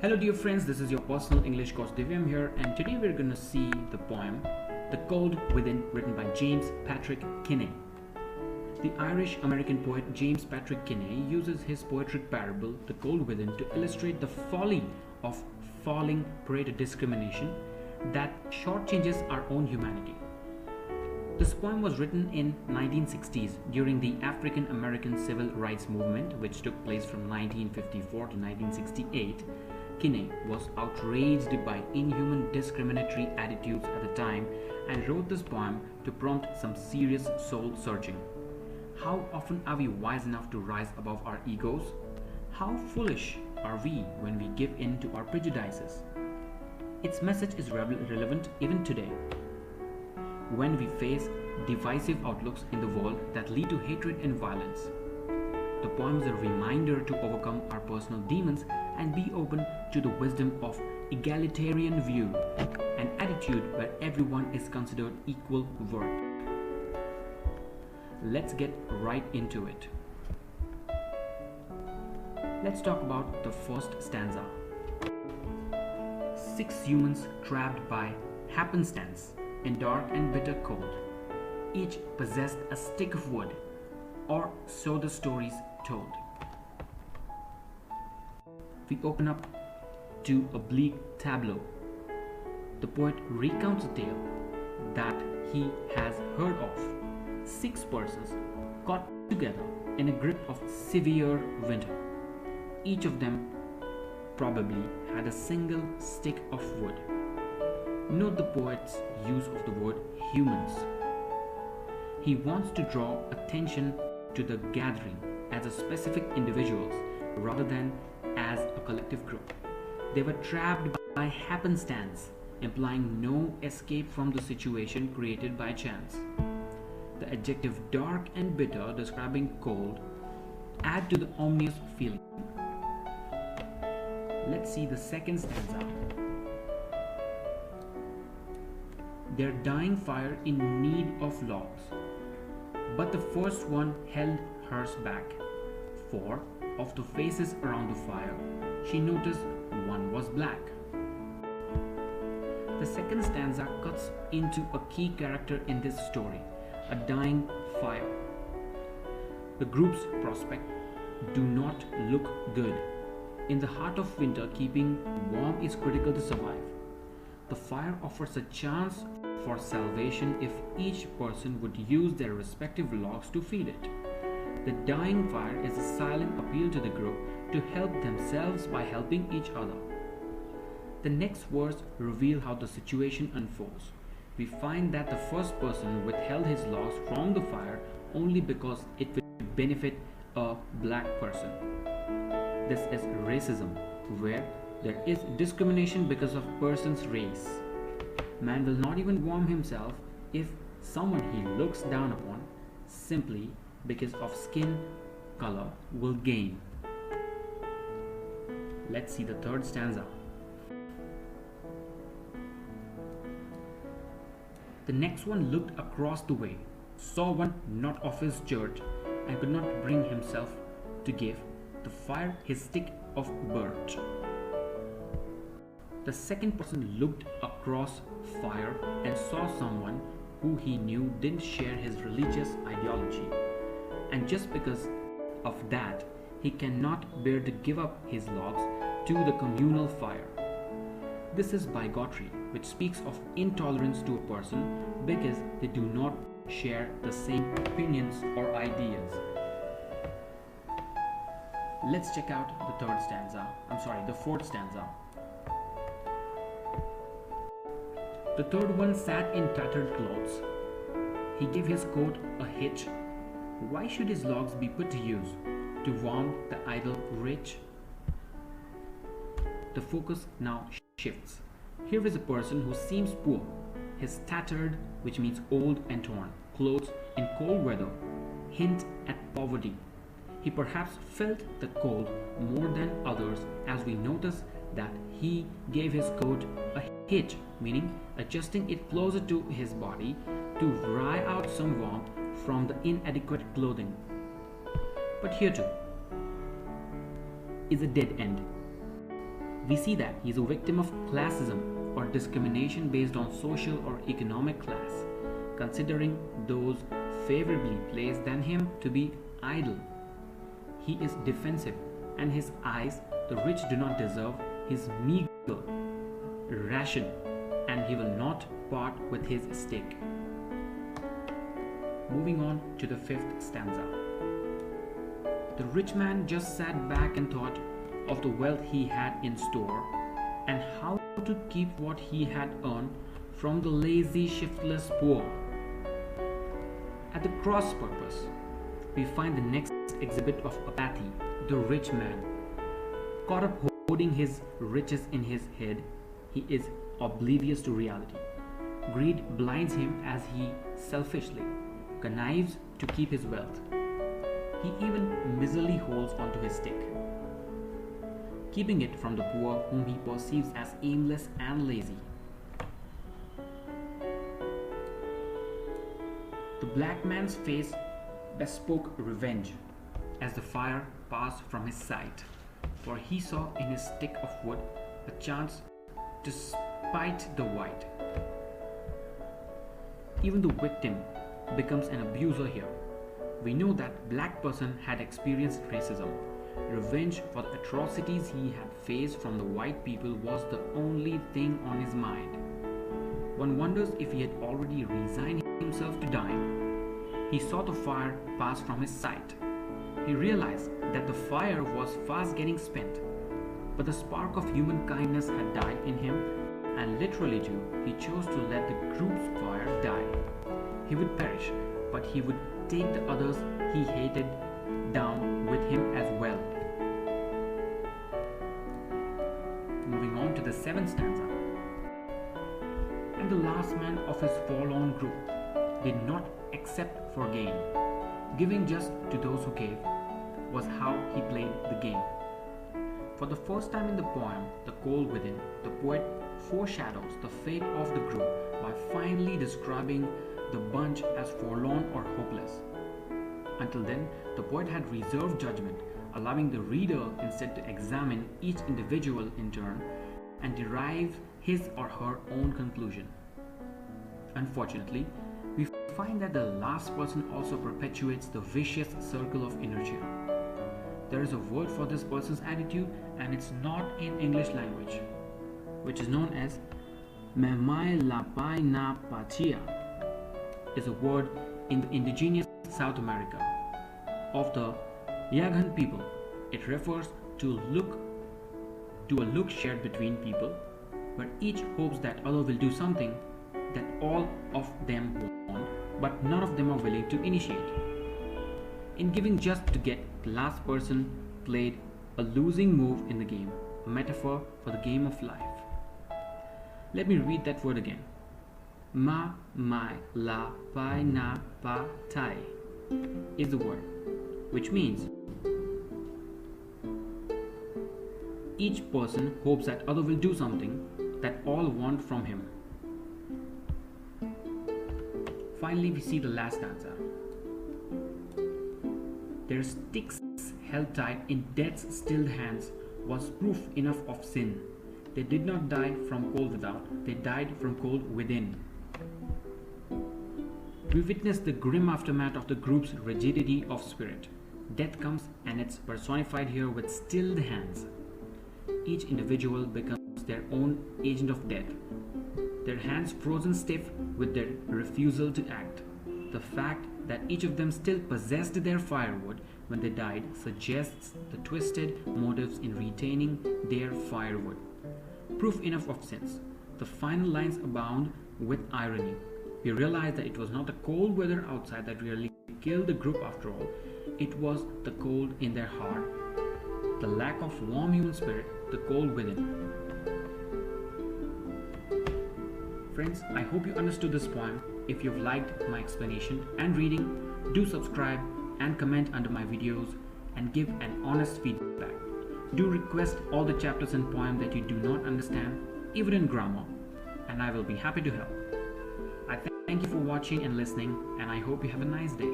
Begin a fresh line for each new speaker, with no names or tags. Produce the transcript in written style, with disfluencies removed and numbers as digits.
Hello dear friends, this is your personal English coach Divyam here, and today we're going to see the poem The Cold Within, written by James Patrick Kinney. The Irish-American poet James Patrick Kinney uses his poetic parable The Cold Within to illustrate the folly of falling prey to discrimination that shortchanges our own humanity. This poem was written in 1960s during the African American Civil Rights Movement, which took place from 1954 to 1968. Kinney was outraged by inhuman discriminatory attitudes at the time and wrote this poem to prompt some serious soul searching. How often are we wise enough to rise above our egos? How foolish are we when we give in to our prejudices? Its message is relevant even today, when we face divisive outlooks in the world that lead to hatred and violence. The poem is a reminder to overcome our personal demons and be open to the wisdom of egalitarian view, an attitude where everyone is considered equal worth. Let's get right into it. Let's talk about the first stanza. 6 humans trapped by happenstance in dark and bitter cold. Each possessed a stick of wood, or so the stories told. We open up to a bleak tableau. The poet recounts a tale that he has heard of. 6 persons caught together in a grip of severe winter. Each of them probably had a single stick of wood. Note the poet's use of the word humans. He wants to draw attention to the gathering as a specific individuals rather than as a collective group. They were trapped by happenstance, implying no escape from the situation created by chance. The adjective dark and bitter, describing cold, add to the ominous feeling. Let's see the second stanza. Their dying fire in need of logs, but the first one held hers back. For of the faces around the fire, she noticed one was black. The second stanza cuts into a key character in this story, a dying fire. The group's prospect do not look good. In the heart of winter, keeping warm is critical to survive. The fire offers a chance for salvation if each person would use their respective logs to feed it. The dying fire is a silent appeal to the group to help themselves by helping each other. The next verse reveals how the situation unfolds. We find that the first person withheld his logs from the fire only because it would benefit a black person. This is racism, where there is discrimination because of person's race. Man will not even warm himself if someone he looks down upon simply because of skin color will gain. Let's see the third stanza. The next one looked across the way, saw one not of his church, and could not bring himself to give the fire his stick of birch. The second person looked across fire and saw someone who he knew didn't share his religious ideology, and just because of that, he cannot bear to give up his logs to the communal fire. This is bigotry, which speaks of intolerance to a person because they do not share the same opinions or ideas. Let's check out the fourth stanza. The third one sat in tattered clothes. He gave his coat a hitch. Why should his logs be put to use? To warm the idle rich? The focus now shifts. Here is a person who seems poor. His tattered, which means old and torn, clothes in cold weather hint at poverty. He perhaps felt the cold more than others, as we notice that he gave his coat a hitch, meaning adjusting it closer to his body to dry out some warmth from the inadequate clothing. But here too is a dead end. we see that he is a victim of classism or discrimination based on social or economic class, considering those favorably placed than him to be idle. He is defensive, and his eyes, the rich do not deserve his meager ration, and he will not part with his stake. Moving on to the fifth stanza. The rich man just sat back and thought of the wealth he had in store and how to keep what he had earned from the lazy, shiftless poor. At the cross purpose, we find the next exhibit of apathy, the rich man. Caught up holding his riches in his head, he is oblivious to reality. Greed blinds him as he selfishly connives to keep his wealth. He even miserly holds onto his stick, keeping it from the poor whom he perceives as aimless and lazy. The black man's face bespoke revenge as the fire passed from his sight, for he saw in his stick of wood a chance to spite the white. Even the victim becomes an abuser here. We know that black person had experienced racism. Revenge for the atrocities he had faced from the white people was the only thing on his mind. One wonders if he had already resigned himself to dying. He saw the fire pass from his sight. He realized that the fire was fast getting spent, but the spark of human kindness had died in him, and literally too, he chose to let the group's fire die. He would perish, but he would take the others he hated down with him as well. Moving on to the seventh stanza. And the last man of his forlorn group did not accept for gain. Giving just to those who gave was how he played the game. For the first time in the poem, The Cold Within, the poet foreshadows the fate of the group by finally describing the bunch as forlorn or hopeless. Until then, the poet had reserved judgment, allowing the reader instead to examine each individual in turn and derive his or her own conclusion. Unfortunately, we find that the last person also perpetuates the vicious circle of inertia. There is a word for this person's attitude, and it's not in English language, which is known as Memai Lapai Na Pachia. Is a word in the indigenous South America of the Yaghan people. It refers to a look shared between people, where each hopes that other will do something that all of them want, but none of them are willing to initiate. In giving just to get, the last person played a losing move in the game, a metaphor for the game of life. Let me read that word again. Ma, mai, la, pai, na, pa, tai is the word, which means each person hopes that other will do something that all want from him. Finally, we see the last stanza. Their sticks held tight in death's stilled hands was proof enough of sin. They did not die from cold without, they died from cold within. We witness the grim aftermath of the group's rigidity of spirit. Death comes, and it's personified here with stilled hands. Each individual becomes their own agent of death, their hands frozen stiff with their refusal to act. The fact that each of them still possessed their firewood when they died suggests the twisted motives in retaining their firewood. Proof enough of sins. The final lines abound with irony. We realize that it was not the cold weather outside that really killed the group after all. It was the cold in their heart, the lack of warm human spirit, the cold within. Friends, I hope you understood this poem. If you've liked my explanation and reading, do subscribe and comment under my videos and give an honest feedback. Do request all the chapters and poems that you do not understand, even in grammar, and I will be happy to help. I thank you for watching and listening, and I hope you have a nice day.